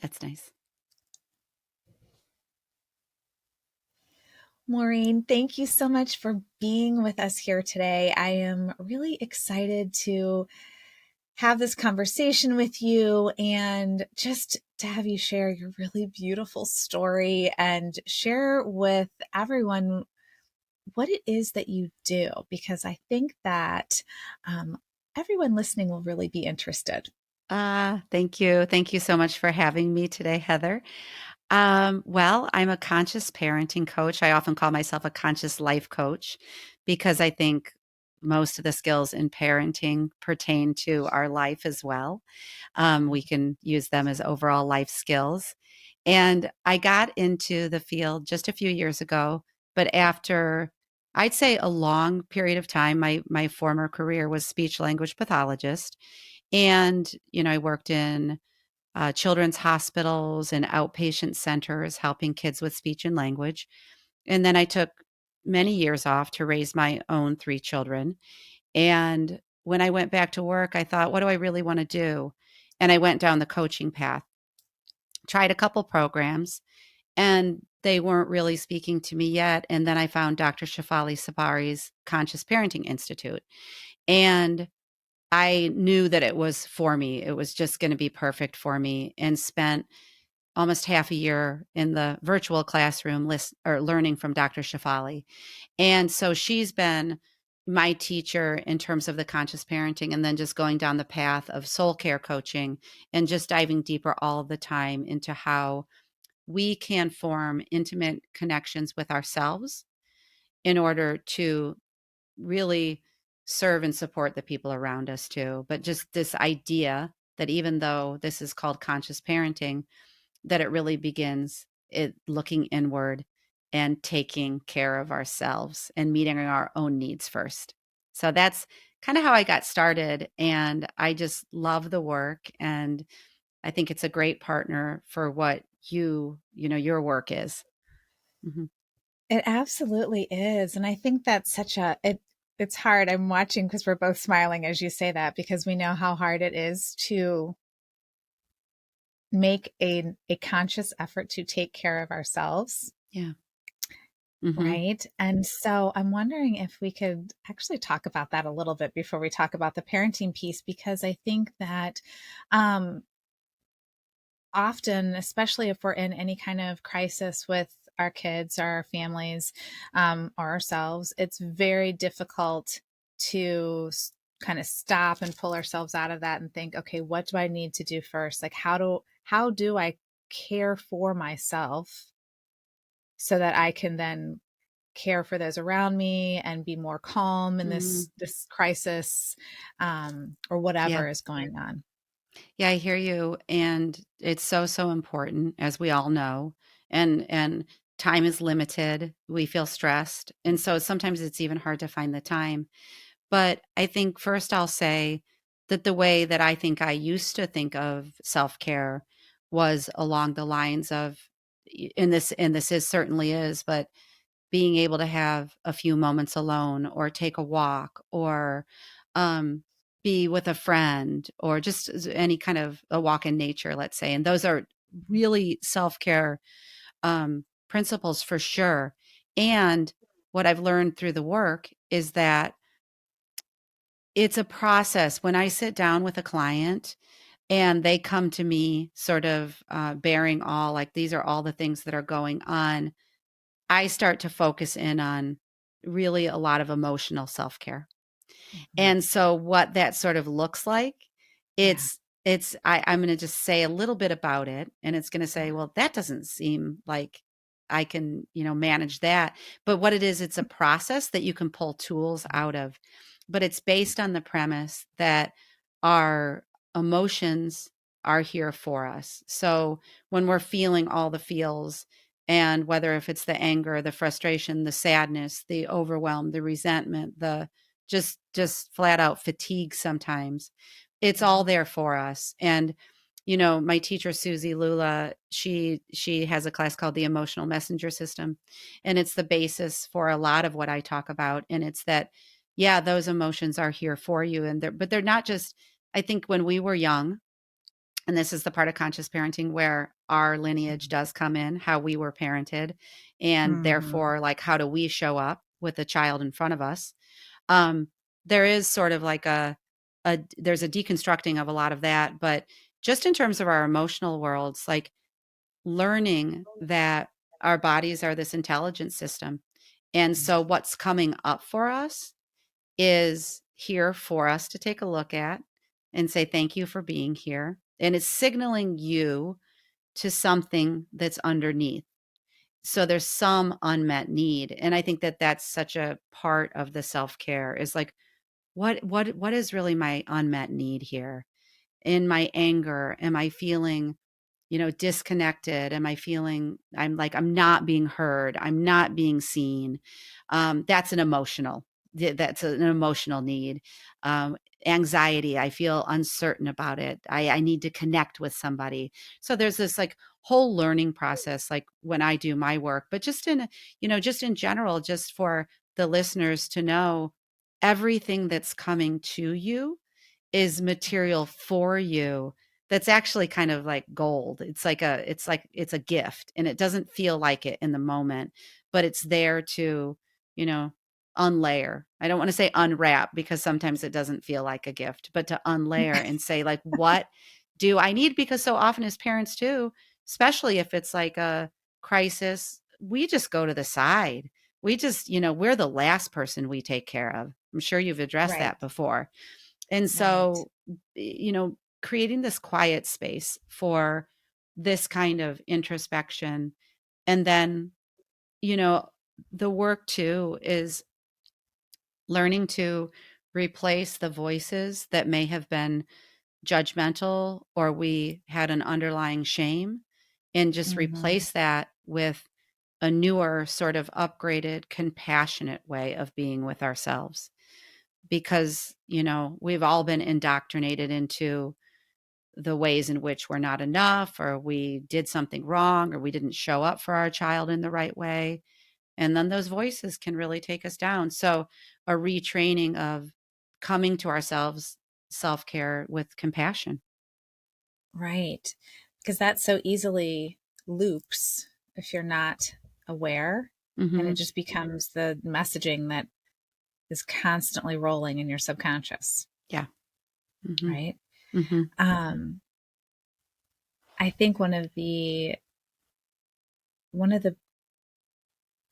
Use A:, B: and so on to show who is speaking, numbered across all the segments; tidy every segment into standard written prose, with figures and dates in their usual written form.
A: That's nice.
B: Maureen, thank you so much for being with us here today. I am really excited to have this conversation with you and just to have you share your really beautiful story and share with everyone what it is that you do, because I think that everyone listening will really be interested.
A: Thank you. Thank you so much for having me today, Heather. Well, I'm a conscious parenting coach. I often call myself a conscious life coach because I think most of the skills in parenting pertain to our life as well. We can use them as overall life skills. And I got into the field just a few years ago, but after I'd say a long period of time, my former career was speech language pathologist. And, I worked in children's hospitals and outpatient centers helping kids with speech and language. And then I took many years off to raise my own three children. And when I went back to work, I thought, what do I really want to do? And I went down the coaching path, tried a couple programs, and they weren't really speaking to me yet. And then I found Dr. Shefali Tsabary's Conscious Parenting Institute. And I knew that it was for me. It was just going to be perfect for me, and spent almost half a year in the virtual classroom learning from Dr. Shefali. And so she's been my teacher in terms of the conscious parenting, and then just going down the path of soul care coaching and just diving deeper all the time into how we can form intimate connections with ourselves in order to really serve and support the people around us too. But just this idea that even though this is called conscious parenting, that it really begins it looking inward and taking care of ourselves and meeting our own needs first. So that's kind of how I got started, and I just love the work, and I think it's a great partner for what your work is. Mhm.
B: It absolutely is. And I think that's it's hard. I'm watching because we're both smiling as you say that, because we know how hard it is to make a conscious effort to take care of ourselves.
A: Yeah. Mhm.
B: Right. And so I'm wondering if we could actually talk about that a little bit before we talk about the parenting piece, because I think that um, often, especially if we're in any kind of crisis with our kids or our families or ourselves, it's very difficult to kind of stop and pull ourselves out of that and think, okay, what do I need to do first? Like, how do I care for myself so that I can then care for those around me and be more calm in
A: Mm.
B: this crisis or
A: Yeah.
B: whatever is going on.
A: Yeah, I hear you, and it's so, so important, as we all know, and time is limited. We feel stressed, and so sometimes it's even hard to find the time. But I think first I'll say that the way that I think I used to think of self-care was along the lines of and this is certainly is, but being able to have a few moments alone, or take a walk, or um, be with a friend, or just any kind of a walk in nature, let's say. And those are really self-care principles for sure. And what I've learned through the work is that it's a process. When I sit down with a client and they come to me sort of bearing all, like, these are all the things that are going on, I start to focus in on really a lot of emotional self-care.
B: Mhm.
A: And so what that sort of looks like,
B: Yeah.
A: I'm going to just say a little bit about it, and it's going to say, well, that doesn't seem like I can, manage that. But what it is, it's a process that you can pull tools out of, but it's based on the premise that our emotions are here for us. So when we're feeling all the feels, and whether if it's the anger, the frustration, the sadness, the overwhelm, the resentment, the just flat out fatigue sometimes, it's all
B: Mhm.
A: there for us. And my teacher Susie Lula, she has a class called the Emotional Messenger System, and it's the basis for a lot of what I talk about. And it's that, yeah, those emotions are here for you, and they're not just, I think when we were young, And this is the part of conscious parenting where our lineage does come in, how we were parented, and
B: Mm-hmm.
A: therefore, like, how do we show up with the child in front of us? Um, there is sort of like there's a deconstructing of a lot of that, but just in terms of our emotional worlds, like learning that our bodies are this intelligence system. And so what's coming up for us is here for us to take a look at and say, thank you for being here. And it's signaling you to something that's underneath. So there's some unmet need. And I think that that's such a part of the self-care is like, what is really my unmet need here? In my anger, am I feeling, disconnected? Am I feeling I'm like I'm not being heard, I'm not being seen? That's an emotional need. Um, Anxiety, I feel uncertain about it. I need to connect with somebody. So there's this like whole learning process, like when I do my work, but just in general, just for the listeners to know everything that's coming to you is material for you that's actually kind of like gold. It's a gift and it doesn't feel like it in the moment, but it's there to, you know, unlayer. I don't want to say unwrap because sometimes it doesn't feel like a gift, but to unlayer and say like what do I need? Because so often as parents too, especially if it's like a crisis, we just go to the side. We just, we're the last person we take care of. I'm sure you've addressed
B: Right.
A: that before. And
B: Right.
A: so, creating this quiet space for this kind of introspection. And then, you know, the work too is learning to replace the voices that may have been judgmental or we had an underlying shame and just
B: Mm-hmm.
A: replace that with a newer, sort of upgraded, compassionate way of being with ourselves. Because, we've all been indoctrinated into the ways in which we're not enough, or we did something wrong, or we didn't show up for our child in the right way. And then those voices can really take us down. So, a retraining of coming to ourselves, self care with compassion.
B: Right. Because that so easily loops if you're not aware. And it
A: Hmm.
B: just becomes the messaging that is constantly rolling in your subconscious.
A: Yeah. Hmm.
B: Right.
A: Hmm.
B: Um, I think one of the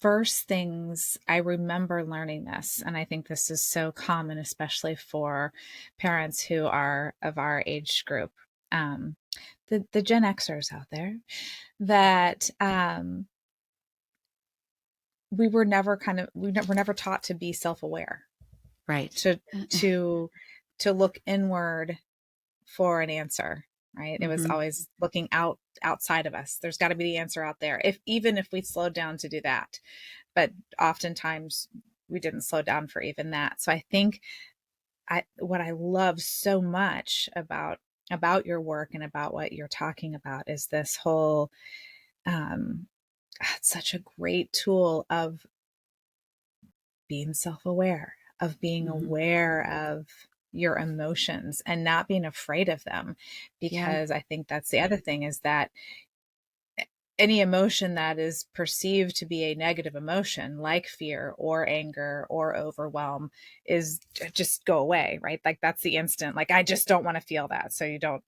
B: first things I remember learning this, and I think this is so common, especially for parents who are of our age group, um, the Gen Xers out there, that we were never taught to be self-aware,
A: Right.
B: to to to look inward for an answer, right? It was
A: Hmm.
B: always looking outside of us. There's got to be the answer out there. If even if we slowed down to do that, but oftentimes we didn't slow down for even that. So I think what I love so much about your work and about what you're talking about is this whole um it's such a great tool of being self-aware, of being
A: Hmm.
B: aware of your emotions and not being afraid of them,
A: Yeah.
B: because I think that's the other thing is that any emotion that is perceived to be a negative emotion like fear or anger or overwhelm is just go away, right? Like that's the instant, like I just don't want to feel that, so you don't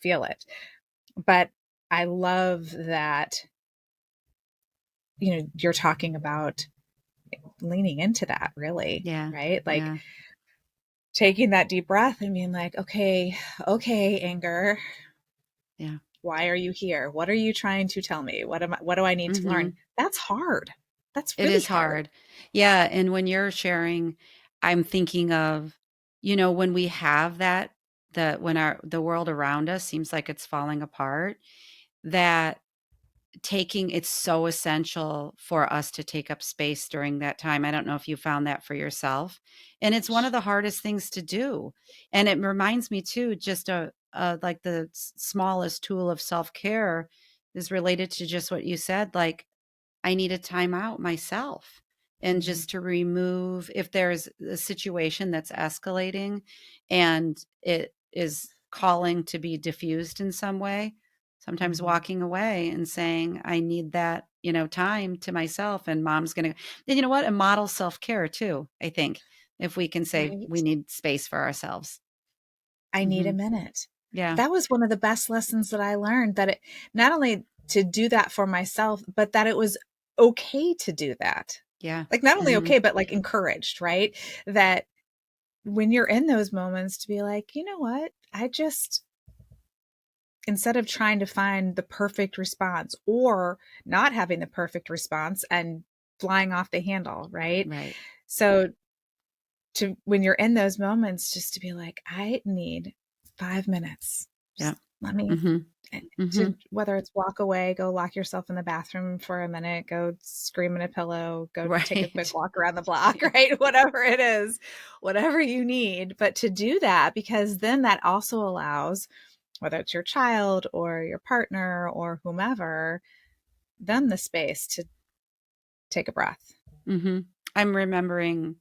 B: feel it. But I love that you're talking about leaning into that, really,
A: Yeah.
B: right? Like
A: Yeah.
B: taking that deep breath and being like, okay, okay, anger,
A: Yeah.
B: why are you here? What are you trying to tell me? What do I need to learn?
A: Hmm.
B: That's hard. That's
A: It
B: really
A: is
B: hard.
A: hard. Yeah, and when you're sharing, I'm thinking of, when we have that when the world around us seems like it's falling apart, that it's so essential for us to take up space during that time. I don't know if you found that for yourself. And it's one of the hardest things to do. And it reminds me too, just like the smallest tool of self-care is related to just what you said, like I need a timeout myself. And
B: Mhm.
A: just to remove, if there's a situation that's escalating and it is calling to be diffused in some way, sometimes
B: Mhm.
A: walking away and saying, I need that, time to myself, and mom's going to, and you know what? A model self-care too, I think, if we can say we
B: Right.
A: need space for ourselves.
B: I need a
A: Hmm.
B: minute.
A: Yeah.
B: That was one of the best lessons that I learned, that it not only to do that for myself, but that it was okay to do that.
A: Yeah.
B: Like, not only
A: Hmm.
B: okay, but like encouraged, right? That when you're in those moments to be like, you know what? I just, instead of trying to find the perfect response or not having the perfect response and flying off the handle, right?
A: Right.
B: So to, when you're in those moments, just to be like, I need 5 minutes.
A: Yeah.
B: Just let me,
A: Hmm. Hmm.
B: to, whether it's walk away, go lock yourself in the bathroom for a minute, go scream in a pillow, go take a quick
A: Right.
B: walk around the block, right? Whatever it is, whatever you need. But to do that, because then that also allows, whether it's your child or your partner or whomever, them the space to take a breath.
A: Hmm. I'm remembering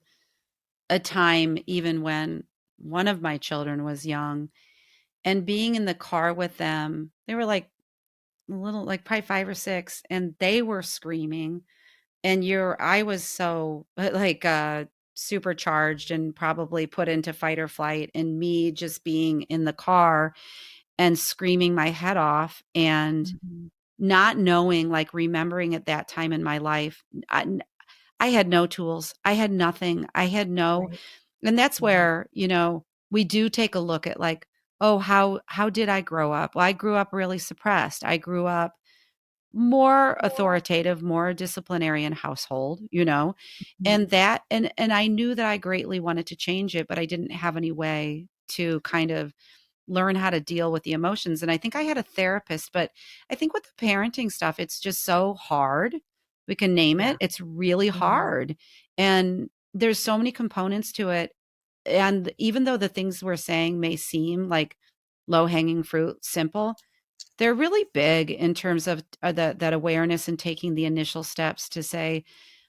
A: a time even when one of my children was young, and being in the car with them. They were like little, like probably 5 or 6, and they were screaming, and I was so like supercharged and probably put into fight or flight, and me just being in the car and screaming my head off, and
B: Mhm.
A: not knowing, like remembering at that time in my life, I had no tools. I had nothing. I had no,
B: Right.
A: and that's
B: Yeah.
A: where, we do take a look at, like, oh, how did I grow up? Well, I grew up really suppressed. I grew up more authoritative, more disciplinarian household, and
B: Mhm.
A: that, and I knew that I greatly wanted to change it, but I didn't have any way to kind of learn how to deal with the emotions. And I think I had a therapist, but I think with the parenting stuff, it's just so hard. We can name
B: Yeah.
A: it. It's really
B: Mhm.
A: hard. And there's so many components to it. And even though the things we're saying may seem like low hanging fruit, simple, they're really big in terms of that awareness and taking the initial steps to say,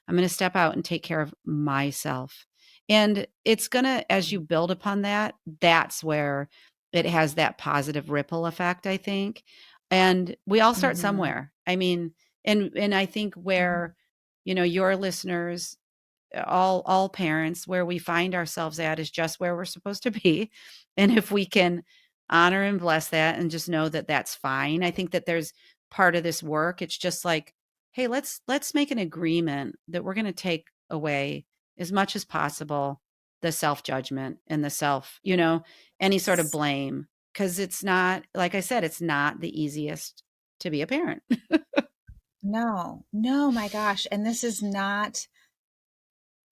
A: I'm going to step out and take care of myself. And it's going to, as you build upon that, that's where it has that positive ripple effect, I think. And we all start
B: Mhm.
A: somewhere. I mean, and I think
B: Mhm.
A: where, your listeners, all parents, where we find ourselves at is just where we're supposed to be. And if we can honor and bless that and just know that that's fine, I think that there's part of this work. It's just like, hey, let's make an agreement that we're going to take away as much as possible the self-judgment and the self, any sort of
B: Yes.
A: blame, because it's not, like I said, it's not the easiest to be a parent.
B: No, no, my gosh. And this is not,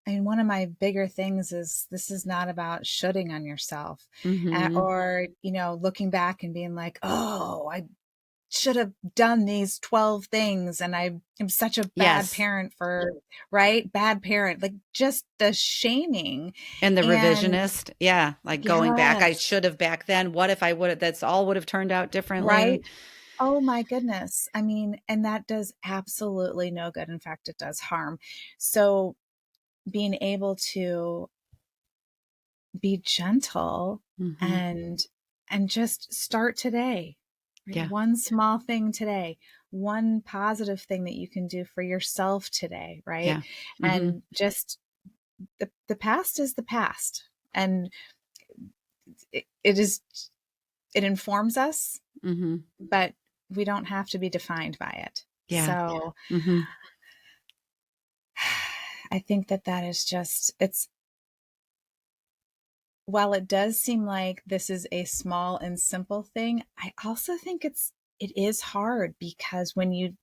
B: I mean, one of my bigger things is this is not about shooting on yourself,
A: Mhm.
B: or, looking back and being like, oh, I should have done these 12 things. And I am such a bad
A: Yes.
B: parent for, right? Bad parent, like just the shaming.
A: And the
B: And
A: revisionist, yeah, like going back, I
B: yes,
A: should have back then. What if I would have, that's all would have turned out differently.
B: right. Oh my goodness. I mean, and that does absolutely no good. In fact, it does harm. So being able to be gentle
A: Mhm.
B: and just start today. Right?
A: Yeah,
B: One small thing today, one positive thing that you can do for yourself today, right?
A: yeah. Mhm,
B: And just the past is the past. And it is, it informs us,
A: mhm.
B: but we don't have to be defined by it.
A: Yeah.
B: So
A: Mhm.
B: I think that that is just, it's, while it does seem like this is a small and simple thing, I also think it is hard, because when you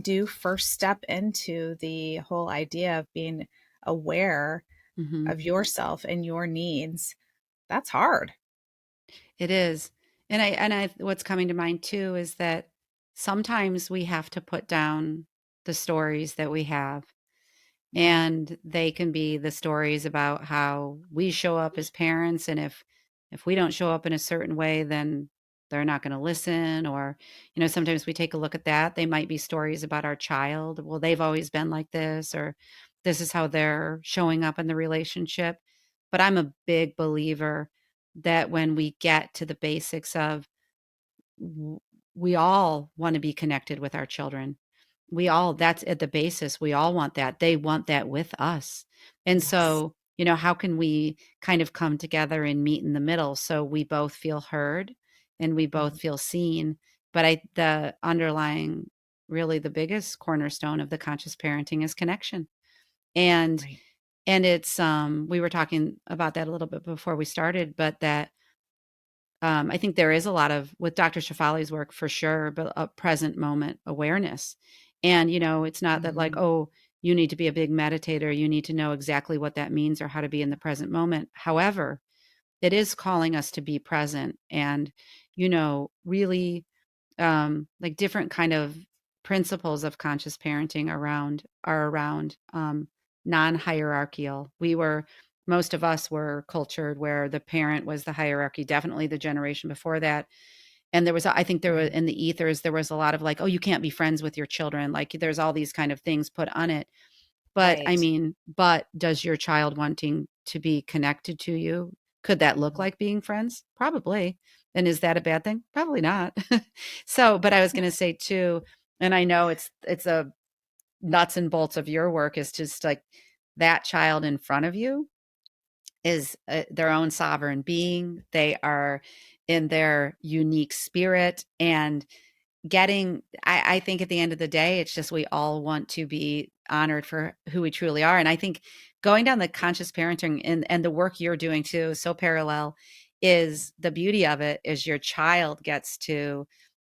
B: do first step into the whole idea of being aware
A: Mhm.
B: of yourself and your needs, that's hard.
A: It is. And I what's coming to mind too is that sometimes we have to put down the stories that we have.
B: Yeah.
A: And they can be the stories about how we show up as parents, and if we don't show up in a certain way, then they're not going to listen. Or sometimes we take a look at that. They might be stories about our child. Well, they've always been like this, or this is how they're showing up in the relationship. But I'm a big believer that when we get to the basics of w- we all want to be connected with our children. We all, that's at the basis. We all want that. They want that with us. And
B: Yes.
A: so, how can we kind of come together and meet in the middle so we both feel heard and we both
B: Mhm.
A: feel seen? But the underlying, really the biggest cornerstone of the conscious parenting is connection. And
B: Right.
A: it's we were talking about that a little bit before we started, but that I think there is a lot of with Dr. Shefali's work for sure, but a present moment awareness. And it's not that like,
B: Mhm.
A: oh, you need to be a big meditator, you need to know exactly what that means or how to be in the present moment. However, it is calling us to be present and really like different kind of principles of conscious parenting around non-hierarchical. Most of us were cultured where the parent was the hierarchy, definitely the generation before that. And I think there was
B: Mhm.
A: in the ethers, there was a lot of like, oh, you can't be friends with your children. Like there's all these kind of things put on it. But I
B: Right.
A: mean, but does your child wanting to be connected to you, could that look
B: Mhm.
A: like being friends? Probably. And is that a bad thing? Probably not. So, but I was going to say too, and I know it's a nuts and bolts of your work is just like that child in front of you is their own sovereign being. They are in their unique spirit and I think at the end of the day, it's just we all want to be honored for who we truly are. And I think going down the conscious parenting and the work you're doing too, so parallel is the beauty of it is your child gets to,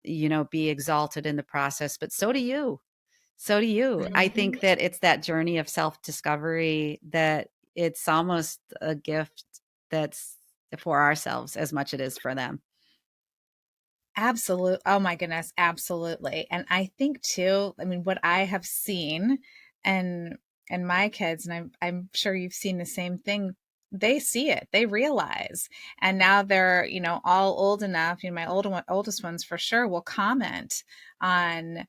A: be exalted in the process, but so do you. So do you. I
B: Mhm.
A: think that it's that journey of self-discovery that it's almost a gift that's for ourselves as much it is for them.
B: Absolute oh my goodness, absolutely. And I think too, I mean, what I have seen and my kids, and I'm sure you've seen the same thing, they see it, they realize. And now they're, all old enough, my oldest ones for sure will comment on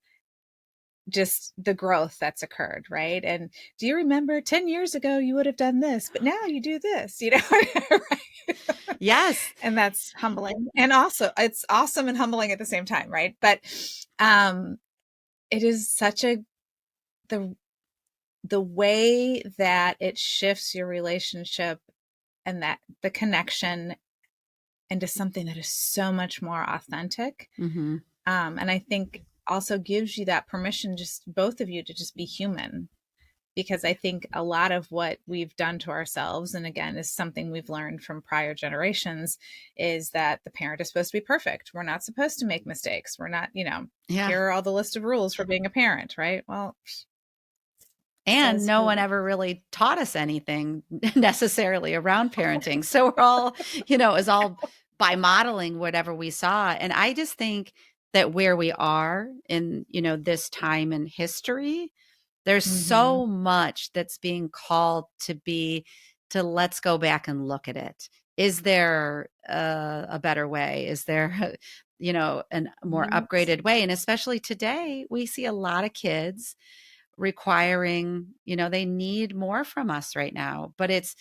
B: just the growth that's occurred, right? And do you remember 10 years ago you would have done this, but now you do this, right?
A: Yes.
B: And that's humbling. And also it's awesome and humbling at the same time, right? But um it is such a the way that it shifts your relationship and that the connection into something that is so much more authentic.
A: Mhm.
B: And I think also gives you that permission, just both of you, to just be human, because I think a lot of what we've done to ourselves, and again, is something we've learned from prior generations, is that the parent is supposed to be perfect. We're not supposed to make mistakes. We're not,
A: Yeah.
B: here are all the list of rules for being a parent, right? Well,
A: And
B: says
A: no one
B: who?
A: ever really taught us anything necessarily around parenting. So we're all, is all by modeling whatever we saw. And I just think that where we are in, this time in history, there's
B: Mm-hmm.
A: so much that's being called to let's go back and look at it. Is there a better way? Is there, a more
B: Yes.
A: upgraded way? And especially today, we see a lot of kids requiring, they need more from us right now, but it's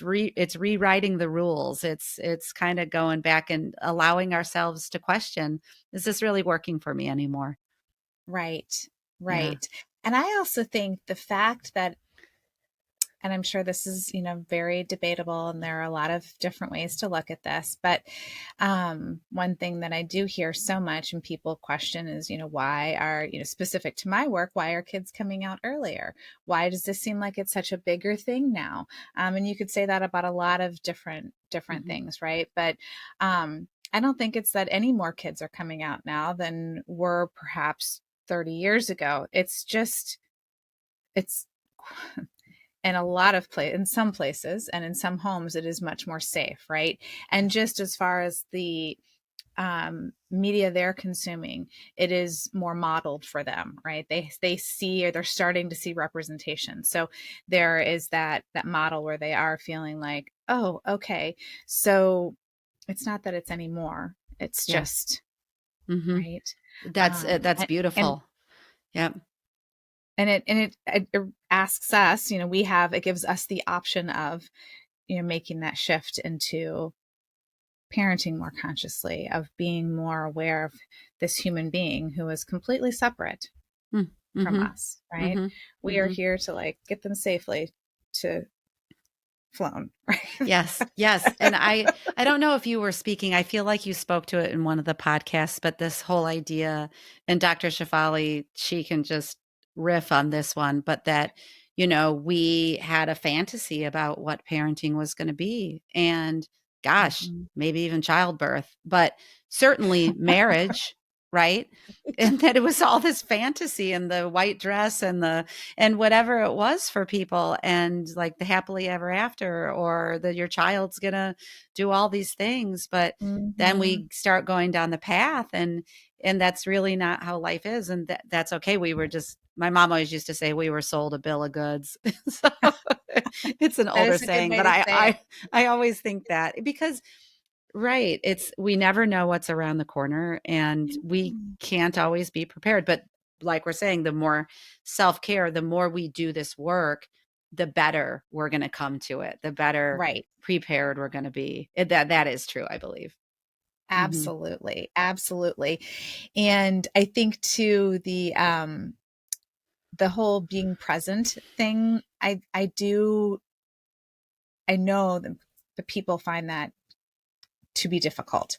A: rewriting the rules. It's kind of going back and allowing ourselves to question, is this really working for me anymore?
B: Right.
A: Yeah.
B: Right. And I also think the fact that, and I'm sure this is, very debatable, and there are a lot of different ways to look at this. But one thing that I do hear so much and people question is, why are, specific to my work, why are kids coming out earlier? Why does this seem like it's such a bigger thing now? And you could say that about a lot of different
A: Hmm.
B: things, right? But I don't think it's that any more kids are coming out now than were perhaps 30 years ago. It's just, it's in a lot of in some places and in some homes it is much more safe, right?
A: Yeah.
B: And just as far as the media they're consuming, it is more modeled for them, right? They see, or they're starting to see representation. So there is that model where they are feeling like, oh, okay, so it's not that it's anymore, it's
A: Yeah.
B: just,
A: Hmm.
B: right.
A: That's
B: And
A: beautiful. Yeah.
B: it asks us, it gives us the option of, making that shift into parenting more consciously, of being more aware of this human being who is completely separate
A: Mm,
B: from
A: mhm,
B: us, right?
A: mhm,
B: We are
A: mhm.
B: here to like get them safely to flown, right?
A: Yes, yes, and I don't know if you were speaking, I feel like you spoke to it in one of the podcasts, but this whole idea, and Dr. Shefali, she can just riff on this one, but that, we had a fantasy about what parenting was gonna be, and gosh,
B: Mhm.
A: maybe even childbirth, but certainly marriage, right? And that it was all this fantasy and the white dress and whatever it was for people, and like the happily ever after, or that your child's gonna do all these things, but then
B: Mhm.
A: we start going down the path, and that's really not how life is, and that's okay. We were just, my mom always used to say, we were sold a bill of goods. So it's an
B: That
A: older
B: is a good
A: saying,
B: way
A: but
B: to say it.
A: I always think that because right. It's we never know what's around the corner, and we
B: Mm.
A: can't always be prepared. But like we're saying, the more self-care, the more we do this work, the better we're going to come to it, the better
B: Right.
A: prepared we're going to be. That is true, I believe. Hmm.
B: Absolutely. Absolutely. And I think too the whole being present thing, I know that the people find that to be difficult,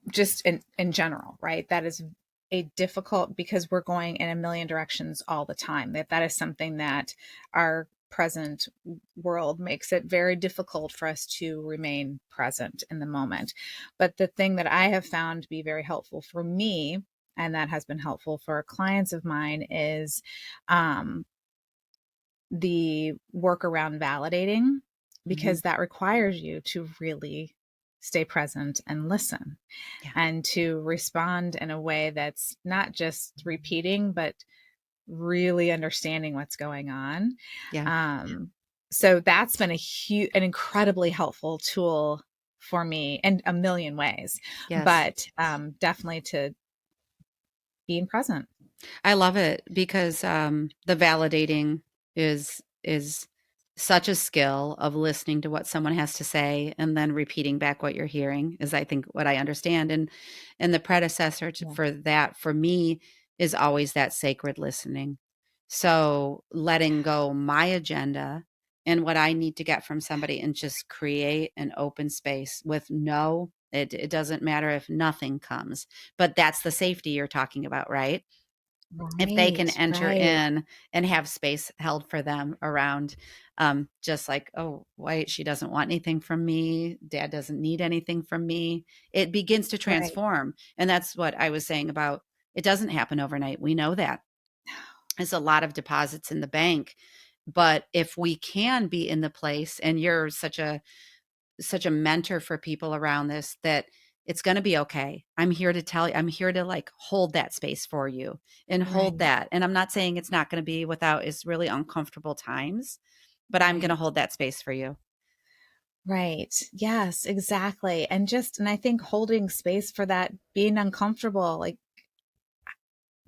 B: just in general, right? That is a difficult, because we're going in a million directions all the time. That is something that our present world makes it very difficult for us to remain present in the moment. But the thing that I have found to be very helpful for me, and that has been helpful for clients of mine, is um, the work around validating,
A: Hmm.
B: because that requires you to really stay present and listen,
A: Yeah.
B: and to respond in a way that's not just repeating, but really understanding what's going on.
A: Yeah.
B: So that's been an incredibly helpful tool for me in a million ways,
A: Yes.
B: but definitely to being present.
A: I love it because the validating is such a skill of listening to what someone has to say and then repeating back what you're hearing is, I think, what I understand. And the predecessor
B: Yeah.
A: for that for me is always that sacred listening. So letting go my agenda and what I need to get from somebody and just create an open space with no, it doesn't matter if nothing comes, but that's the safety you're talking about, right? If they can
B: Right,
A: enter
B: right,
A: in and have space held for them around, just like, oh, wait, she doesn't want anything from me. Dad doesn't need anything from me. It begins to
B: right,
A: transform. And that's what I was saying about it doesn't happen overnight. We know that. It's a lot of deposits in the bank. But if we can be in the place, and you're such a mentor for people around this, that it's going to be okay. I'm here to tell you, I'm here to like hold that space for you and hold
B: right,
A: that. And I'm not saying it's not going to be without it's really uncomfortable times, but I'm going to
B: right.
A: hold that space for you.
B: Right. Yes, exactly. And I think holding space for that, being uncomfortable, like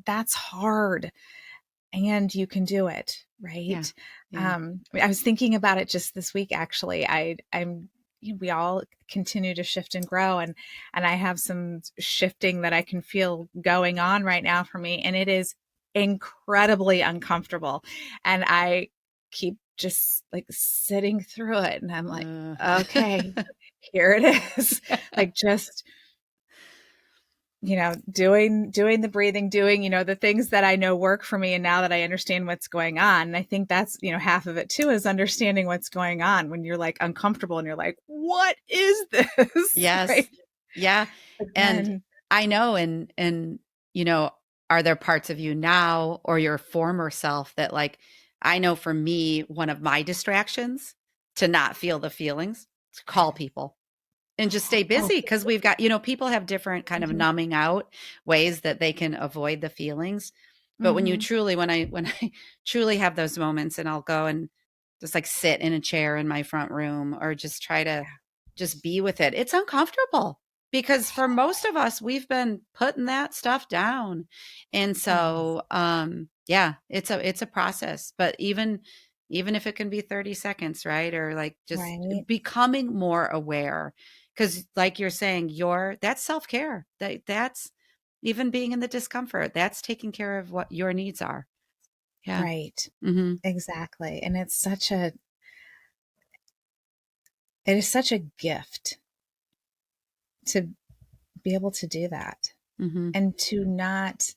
B: that's hard, and you can do it,
A: Yeah.
B: right?
A: Yeah.
B: I was thinking about it just this week, actually. We all continue to shift and grow, and I have some shifting that I can feel going on right now for me, and it is incredibly uncomfortable. And I keep just like sitting through it, and I'm like,
A: Uh,
B: okay, here it is. Like just doing the breathing, doing the things that I know work for me, and now that I understand what's going on. And I think that's half of it too, is understanding what's going on when you're like uncomfortable and you're like, what is this? Right.
A: yes. Yeah.
B: But
A: And
B: then
A: I know, and you know, are there parts of you now or your former self that like I know for me, one of my distractions to not feel the feelings, to call people and just stay
B: oh,
A: busy because we've got, people have different kind of
B: mhm,
A: numbing out ways that they can avoid the feelings. But when you
B: mhm,
A: truly, when I truly have those moments and I'll go and just like sit in a chair in my front room or just try to just be with it, it's uncomfortable because for most of us, we've been putting that stuff down. And
B: yes,
A: so, yeah, it's a process, but even if it can be 30 seconds, right? Or like just
B: right,
A: becoming more aware Because like you're saying, that's self-care. That's even being in the discomfort. That's taking care of what your needs are. Yeah.
B: Right.
A: Mm-hmm.
B: Exactly. And it is such a gift to be able to do that
A: Mm-hmm.
B: and to not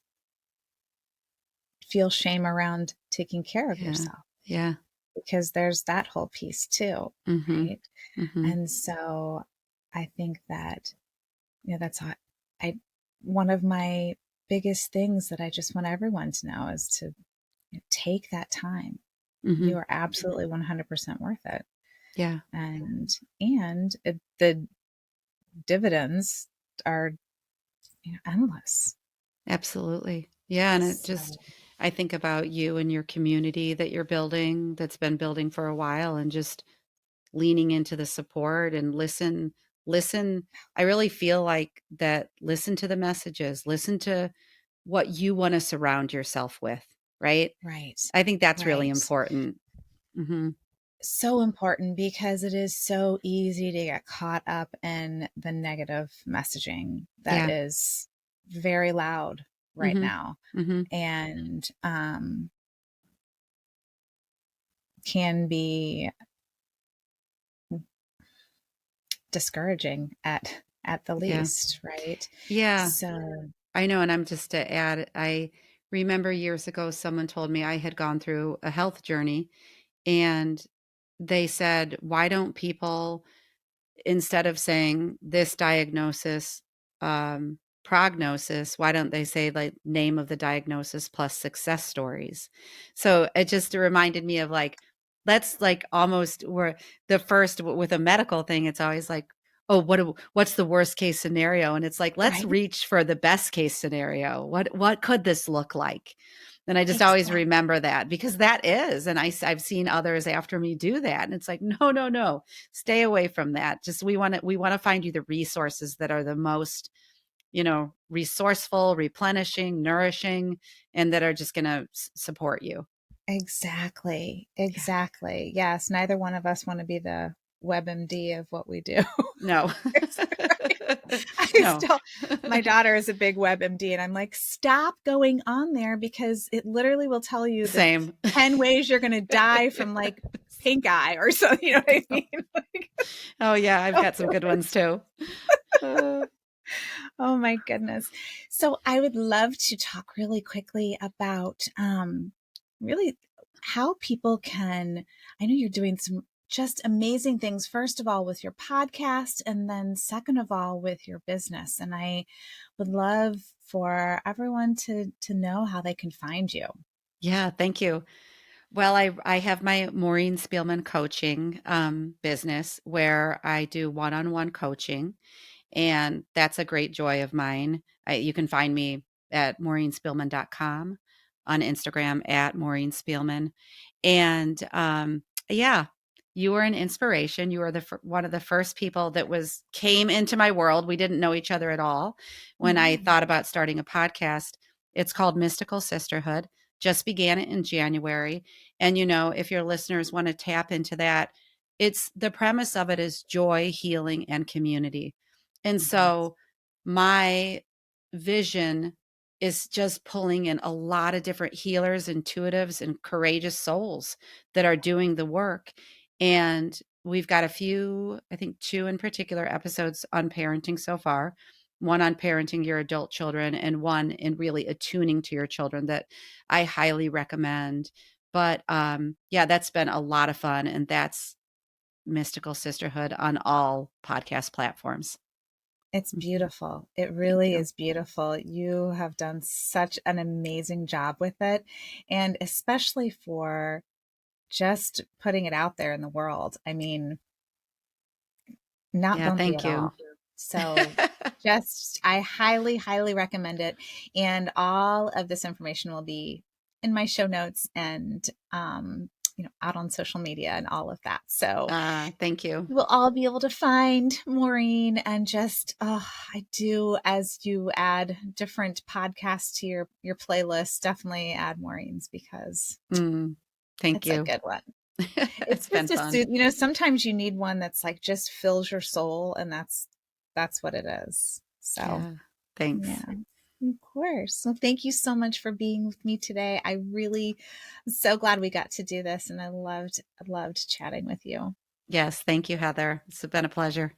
B: feel shame around taking care of
A: Yeah.
B: yourself,
A: Yeah.
B: because there's that whole piece too,
A: Mm-hmm.
B: right?
A: Mm-hmm.
B: And so I think that, that's I one of my biggest things that I just want everyone to know is to take that time.
A: Mm-hmm.
B: You are absolutely 100% worth it.
A: Yeah.
B: And the dividends are, endless.
A: Absolutely. Yeah. And
B: So
A: I think about you and your community that you're building, that's been building for a while, and just leaning into the support and listen. I really feel like that. Listen to the messages, listen to what you want to surround yourself with, right?
B: right,
A: I think that's really
B: right.
A: important. Hmm.
B: So important, because it is so easy to get caught up in the negative messaging that
A: Yeah.
B: is very loud right
A: Hmm.
B: now,
A: Hmm.
B: and can be discouraging at the
A: Yeah.
B: least, right?
A: Yeah.
B: So
A: I know. And I'm just to add, I remember years ago, someone told me I had gone through a health journey, and they said, why don't people, instead of saying this diagnosis, prognosis, why don't they say like name of the diagnosis plus success stories? So it just reminded me of like, let's like almost where the first with a medical thing, it's always like, oh, what's the worst case scenario? And it's like, let's
B: right,
A: reach for the best case scenario. What could this look like? And I just always
B: exactly,
A: remember that, because that is, and I've seen others after me do that. And it's like, no, no, no, stay away from that. Just we want to find you the resources that are the most, resourceful, replenishing, nourishing, and that are just going to support you.
B: exactly,
A: Yeah.
B: exactly. Yes, neither one of us want to be the WebMD of what we do.
A: No.
B: I
A: No.
B: still, my daughter is a big WebMD, and I'm like, stop going on there, because it literally will tell you the
A: Same.
B: 10 ways you're going to die from like pink eye or something. You know what I mean? Like,
A: Oh yeah, I've
B: don't
A: got some
B: do
A: good
B: it.
A: ones too. Uh,
B: Oh my goodness. So I would love to talk really quickly about really how people can, I know you're doing some just amazing things, first of all, with your podcast, and then second of all, with your business. And I would love for everyone to know how they can find you.
A: yeah, thank you. Well, I have my Maureen Spielman coaching business where I do one-on-one coaching, and that's a great joy of mine. You can find me at maureenspielman.com, on Instagram at Maureen Spielman. And yeah, you were an inspiration. You were one of the first people that came into my world. We didn't know each other at all when I
B: Mm-hmm.
A: thought about starting a podcast. It's called Mystical Sisterhood. Just began it in January. And if your listeners want to tap into that, it's the premise of it is joy, healing, and community. And so my vision is just pulling in a lot of different healers, intuitives, and courageous souls that are doing the work. And we've got a few, I think two in particular episodes on parenting so far. One on parenting your adult children, and one in really attuning to your children that I highly recommend. But yeah, that's been a lot of fun. And that's Mystical Sisterhood on all podcast platforms.
B: It's
A: Mhm.
B: beautiful. It
A: Thank
B: really
A: you.
B: is beautiful. You have done such an amazing job with it, and especially for just putting it out there in the world. I mean, not
A: Yeah,
B: bumpy
A: thank
B: at
A: you.
B: all. So just, I highly, highly recommend it. And all of this information will be in my show notes and, out on social media and all of that. So
A: Thank you.
B: you will all be able to find Maureen, and just, oh, I do, as you add different podcasts to your playlist, definitely add Maureen's, because
A: Mm, thank
B: it's a
A: you.
B: good one. It's
A: It's been
B: just a
A: fun.
B: sometimes you need one that's like just fills your soul, and that's that's what it is. So,
A: Yeah. Thanks.
B: yeah. Of course. Well, thank you so much for being with me today. I really am so glad we got to do this, and I loved chatting with you.
A: Yes. Thank you, Heather. It's been a pleasure.